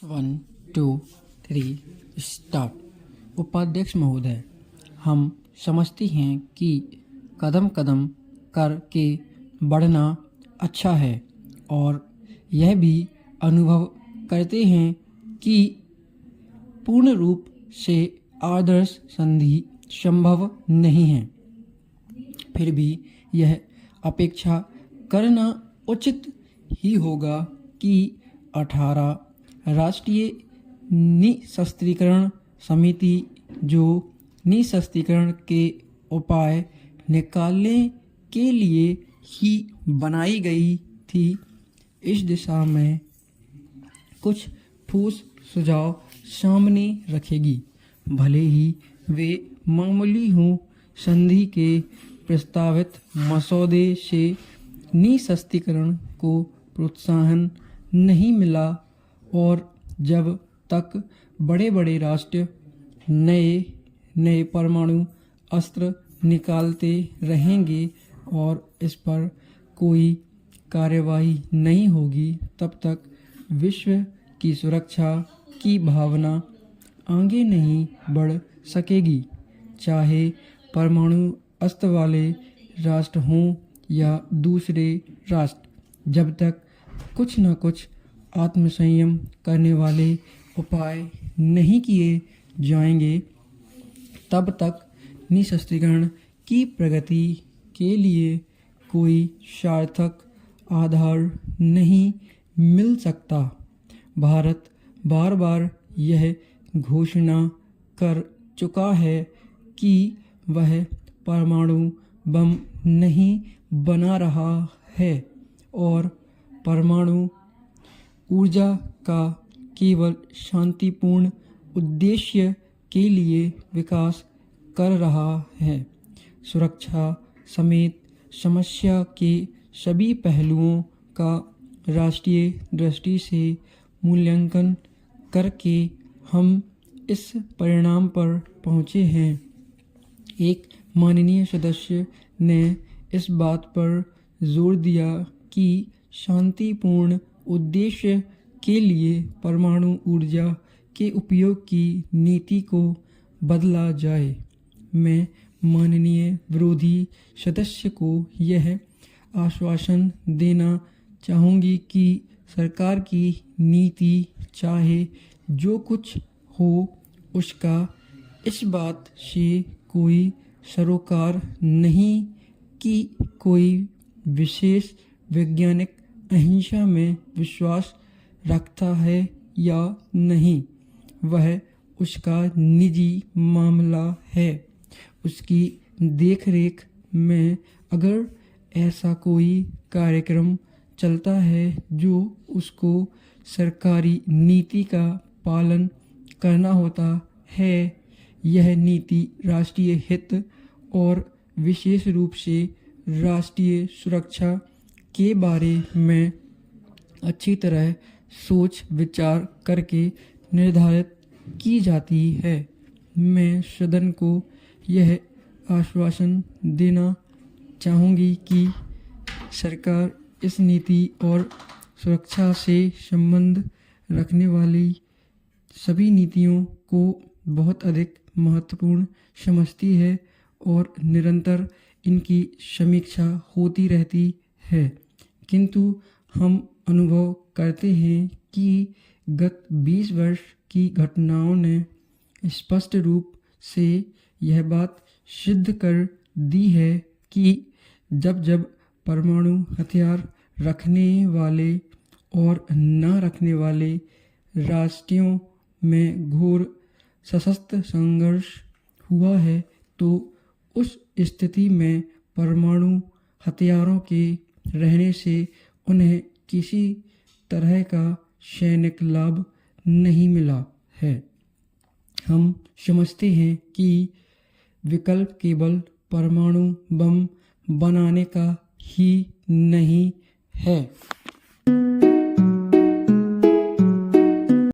1, 2, 3 start. उपाध्यक्ष महोदय, हम समझते हैं कि कदम कदम करके बढ़ना अच्छा है और यह भी अनुभव करते हैं कि पूर्ण रूप से आदर्श संधि संभव नहीं है। फिर भी यह अपेक्षा करना उचित ही होगा कि 18 राष्ट्रीय निशस्त्रीकरण समिति जो निशस्त्रीकरण के उपाय निकालने के लिए ही बनाई गई थी, इस दिशा में कुछ ठोस सुझाव सामने रखेगी। भले ही वे मामूली हों, संधि के प्रस्तावित मसौदे से निशस्त्रीकरण को प्रोत्साहन नहीं मिला और जब तक बड़े बड़े राष्ट्र नए नए परमाणु अस्त्र निकालते रहेंगे और इस पर कोई कार्यवाही नहीं होगी, तब तक विश्व की सुरक्षा की भावना आगे नहीं बढ़ सकेगी। चाहे परमाणु अस्त्र वाले राष्ट्र हों या दूसरे राष्ट्र, जब तक कुछ न कुछ आत्मसंयम करने वाले उपाय नहीं किए जाएंगे, तब तक निशस्त्रीकरण की प्रगति के लिए कोई सार्थक आधार नहीं मिल सकता। भारत बार बार यह घोषणा कर चुका है कि वह परमाणु बम नहीं बना रहा है और परमाणु ऊर्जा का केवल शांतिपूर्ण उद्देश्य के लिए विकास कर रहा है। सुरक्षा समेत समस्या के सभी पहलुओं का राष्ट्रीय दृष्टि से मूल्यांकन करके हम इस परिणाम पर पहुँचे हैं। एक माननीय सदस्य ने इस बात पर जोर दिया कि शांतिपूर्ण उद्देश्य के लिए परमाणु ऊर्जा के उपयोग की नीति को बदला जाए। मैं माननीय विरोधी सदस्य को यह आश्वासन देना चाहूँगी कि सरकार की नीति चाहे जो कुछ हो, उसका इस बात से कोई सरोकार नहीं कि कोई विशेष वैज्ञानिक अहिंसा में विश्वास रखता है या नहीं। वह उसका निजी मामला है। उसकी देखरेख में अगर ऐसा कोई कार्यक्रम चलता है जो उसको सरकारी नीति का पालन करना होता है, यह नीति राष्ट्रीय हित और विशेष रूप से राष्ट्रीय सुरक्षा के बारे में अच्छी तरह सोच विचार करके निर्धारित की जाती है। मैं सदन को यह आश्वासन देना चाहूँगी कि सरकार इस नीति और सुरक्षा से संबंध रखने वाली सभी नीतियों को बहुत अधिक महत्वपूर्ण समझती है और निरंतर इनकी समीक्षा होती रहती है। किंतु हम अनुभव करते हैं कि गत 20 वर्ष की घटनाओं ने स्पष्ट रूप से यह बात सिद्ध कर दी है कि जब जब परमाणु हथियार रखने वाले और न रखने वाले राष्ट्रों में घोर सशस्त्र संघर्ष हुआ है, तो उस स्थिति में परमाणु हथियारों के रहने से उन्हें किसी तरह का सैनिक लाभ नहीं मिला है। हम समझते हैं कि विकल्प केवल परमाणु बम बनाने का ही नहीं है।